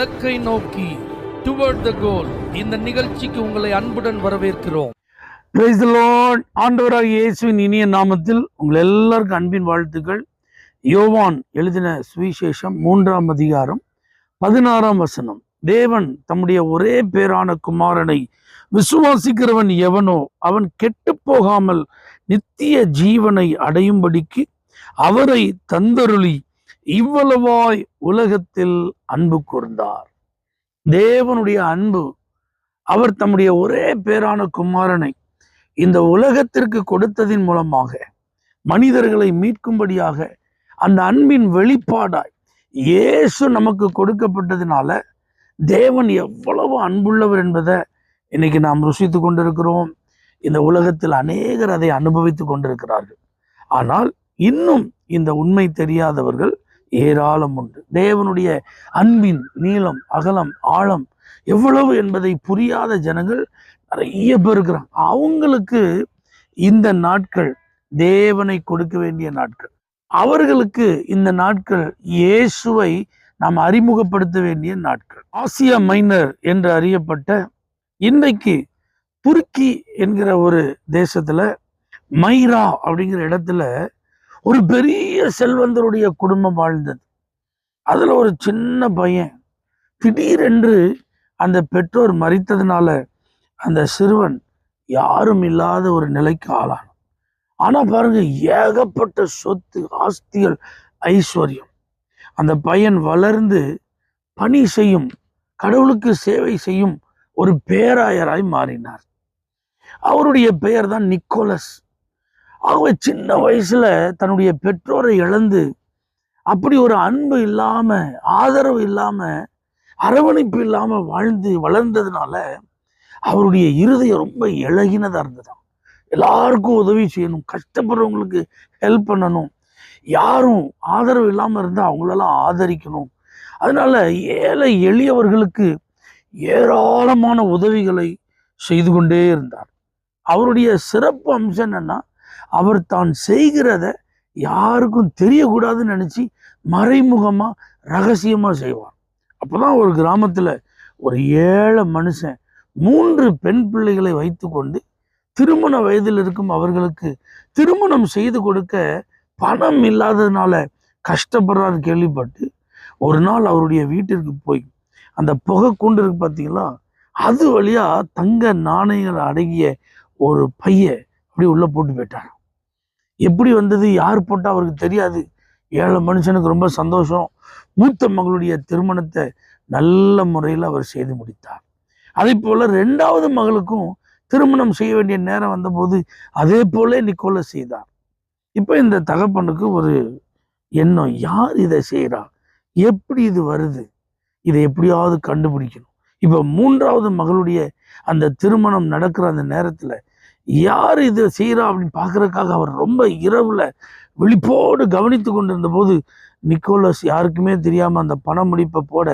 இலக்கை நோக்கி டுவர்ட் த கோல். இந்த நிகழ்ச்சிக்கு உங்களை அன்புடன் வரவேற்கிறோம். Praise the Lord. ஆண்டவராகிய இயேசுவின் இனிய நாமத்தில் உங்கள் எல்லாருக்கும் அன்பின் வாழ்த்துக்கள். யோவான் எழுதின சுவிசேஷம் 3ஆம் அதிகாரம் 16ஆம் வசனம். தேவன் தம்முடைய ஒரே பேரான குமாரனை விசுவாசிக்கிறவன் எவனோ அவன் கெட்டு போகாமல் நித்திய ஜீவனை அடையும்படிக்கு அவரை தந்தருளி இவ்வளவாய் உலகத்தில் அன்பு கூர்ந்தார். தேவனுடைய அன்பு, அவர் தம்முடைய ஒரே பேரான குமாரனை இந்த உலகத்திற்கு கொடுத்ததின் மூலமாக மனிதர்களை மீட்கும்படியாக அந்த அன்பின் வெளிப்பாடாய் இயேசு நமக்கு கொடுக்கப்பட்டதினால தேவன் எவ்வளவு அன்புள்ளவர் என்பதை இன்னைக்கு நாம் ருசித்து கொண்டிருக்கிறோம். இந்த உலகத்தில் அநேகர் அதை அனுபவித்து கொண்டிருக்கிறார்கள். ஆனால் இன்னும் இந்த உண்மை தெரியாதவர்கள் ஏராளம் உண்டு. தேவனுடைய அன்பின் நீளம், அகலம், ஆழம் எவ்வளவு என்பதை புரியாத ஜனங்கள் நிறைய பேர் இருக்கிறாங்க. அவங்களுக்கு இந்த நாட்கள் தேவனை கொடுக்க வேண்டிய நாட்கள். அவர்களுக்கு இந்த நாட்கள் இயேசுவை நாம் அறிமுகப்படுத்த வேண்டிய நாட்கள். ஆசியா மைனர் என்று அறியப்பட்ட இன்றைக்கு துருக்கி என்கிற ஒரு தேசத்துல மைரா அப்படிங்கிற இடத்துல ஒரு பெரிய செல்வந்தருடைய குடும்பம் வாழ்ந்தது. அதுல ஒரு சின்ன பையன் திடீரென்று அந்த பெற்றோர் மரித்ததுனால அந்த சிறுவன் யாரும் இல்லாத ஒரு நிலைக்கு ஆளானான். ஆனா பாருங்க, ஏகப்பட்ட சொத்து, ஆஸ்திகள், ஐஸ்வர்யம். அந்த பையன் வளர்ந்து பணி செய்யும், கடவுளுக்கு சேவை செய்யும் ஒரு பேராயராய் மாறினார். அவருடைய பெயர் தான் நிக்கோலஸ். ஆகவே சின்ன வயசுல தன்னுடைய பெற்றோரை இழந்து அப்படி ஒரு அன்பு இல்லாம, ஆதரவு இல்லாம, அரவணைப்பு இல்லாம வளர்ந்ததுனால அவருடைய இருதயம் ரொம்ப இழகினதா இருந்ததாம். எல்லாருக்கும் உதவி செய்யணும், கஷ்டப்படுறவங்களுக்கு ஹெல்ப் பண்ணணும், யாரும் ஆதரவு இல்லாம இருந்தா அவங்களெல்லாம் ஆதரிக்கணும். அதனால ஏழை எளியவர்களுக்கு ஏராளமான உதவிகளை செய்து கொண்டே இருந்தார். அவருடைய சிறப்பு அம்சம் என்னன்னா, அவர் தான் செய்கிறத யாருக்கும் தெரியக்கூடாதுன்னு நினைச்சு மறைமுகமா ரகசியமா செய்வார். அப்பதான் ஒரு கிராமத்துல ஒரு ஏழை மனுஷன் 3 பெண் பிள்ளைகளை வைத்து கொண்டு திருமண வயதில் இருக்கும் அவர்களுக்கு திருமணம் செய்து கொடுக்க பணம் இல்லாததுனால கஷ்டப்படுறாரு கேள்விப்பட்டு ஒரு நாள் அவருடைய வீட்டிற்கு போய் அந்த புகை கூண்டு இருக்கு பார்த்தீங்களா, அது வழியா தங்க நாணயங்கள் அடங்கிய ஒரு பைய அப்படி உள்ள போட்டு போயிட்டார். எப்படி வந்தது, யார் போட்டா அவருக்கு தெரியாது. ஏழை மனுஷனுக்கு ரொம்ப சந்தோஷம். மூத்த மகளுடைய திருமணத்தை நல்ல முறையில் அவர் செய்து முடித்தார். அதே போல 2வது மகளுக்கும் திருமணம் செய்ய வேண்டிய நேரம் வந்தபோது அதே போல நிக்கோலஸ் செய்தார். இப்ப இந்த தகப்பனுக்கு ஒரு எண்ணம், யார் இதை செய்யறா, எப்படி இது வருது, இதை எப்படியாவது கண்டுபிடிக்கணும். இப்ப 3வது மகளுடைய அந்த திருமணம் நடக்கிற அந்த நேரத்துல யார் இதை செய்யறா அப்படின்னு பாக்குறதுக்காக அவர் ரொம்ப இரவுல விழிப்போடு கவனித்து கொண்டிருந்த போது நிக்கோலஸ் யாருக்குமே தெரியாம அந்த பண முடிப்பை போட,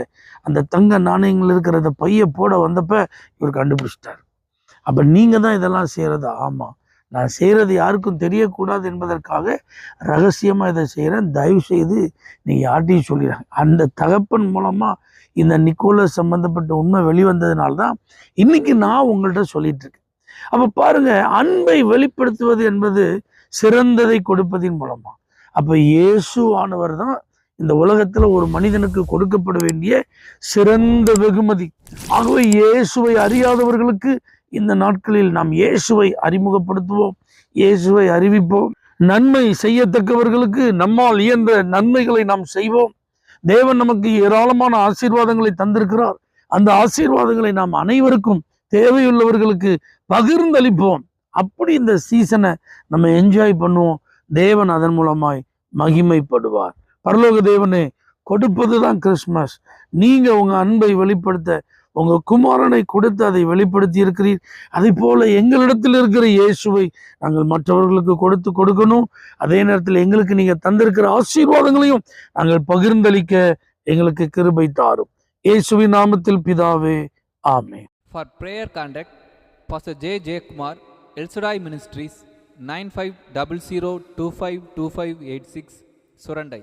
அந்த தங்க நாணயங்கள் இருக்கிற அந்த பைய போட வந்தப்ப இவர் கண்டுபிடிச்சிட்டார். அப்ப நீங்க தான் இதெல்லாம் செய்யறதா? ஆமா, நான் செய்யறது யாருக்கும் தெரியக்கூடாது என்பதற்காக ரகசியமா இதை செய்யறேன், தயவு செய்து நீங்க யார்ட்டையும் சொல்லிடுறாங்க. அந்த தகப்பன் மூலமா இந்த நிக்கோலஸ் சம்பந்தப்பட்ட உண்மை வெளிவந்ததுனால்தான் இன்னைக்கு நான் உங்கள்கிட்ட சொல்லிட்டு இருக்கேன். அப்ப பாருங்க, அன்பை வெளிப்படுத்துவது என்பது சிறந்ததை கொடுப்பதின் மூலமா. அப்ப இயேசுவானவர் தான் இந்த உலகத்துல ஒரு மனிதனுக்கு கொடுக்கப்பட வேண்டிய சிறந்த வெகுமதி. ஆகவே இயேசுவை அறியாதவர்களுக்கு இந்த நாட்களில் நாம் இயேசுவை அறிமுகப்படுத்துவோம், இயேசுவை அறிவிப்போம். நன்மை செய்யத்தக்கவர்களுக்கு நம்மால் இயன்ற நன்மைகளை நாம் செய்வோம். தேவன் நமக்கு ஏராளமான ஆசீர்வாதங்களை தந்திருக்கிறார். அந்த ஆசீர்வாதங்களை நாம் அனைவருக்கும், தேவையுள்ளவர்களுக்கு பகிர்ந்தளிப்போம். அப்படி இந்த சீசனை நம்ம என்ஜாய் பண்ணுவோம். தேவன் அதன் மூலமாய் மகிமைப்படுவார். பரலோக தேவனே, கொடுப்பதுதான் கிறிஸ்துமஸ். நீங்க உங்க அன்பை வெளிப்படுத்த உங்க குமாரனை கொடுத்து அதை வெளிப்படுத்தி இருக்கிறீர். அதே போல எங்களிடத்தில் இருக்கிற இயேசுவை நாங்கள் மற்றவர்களுக்கு கொடுக்கணும். அதே நேரத்தில் எங்களுக்கு நீங்க தந்திருக்கிற ஆசீர்வாதங்களையும் நாங்கள் பகிர்ந்தளிக்க எங்களுக்கு கிருபை தாரும். இயேசுவின் நாமத்தில் பிதாவே, ஆமென். For prayer contact Pastor J. Kumar, El Shaddai Ministries, 9500252586, Surandai.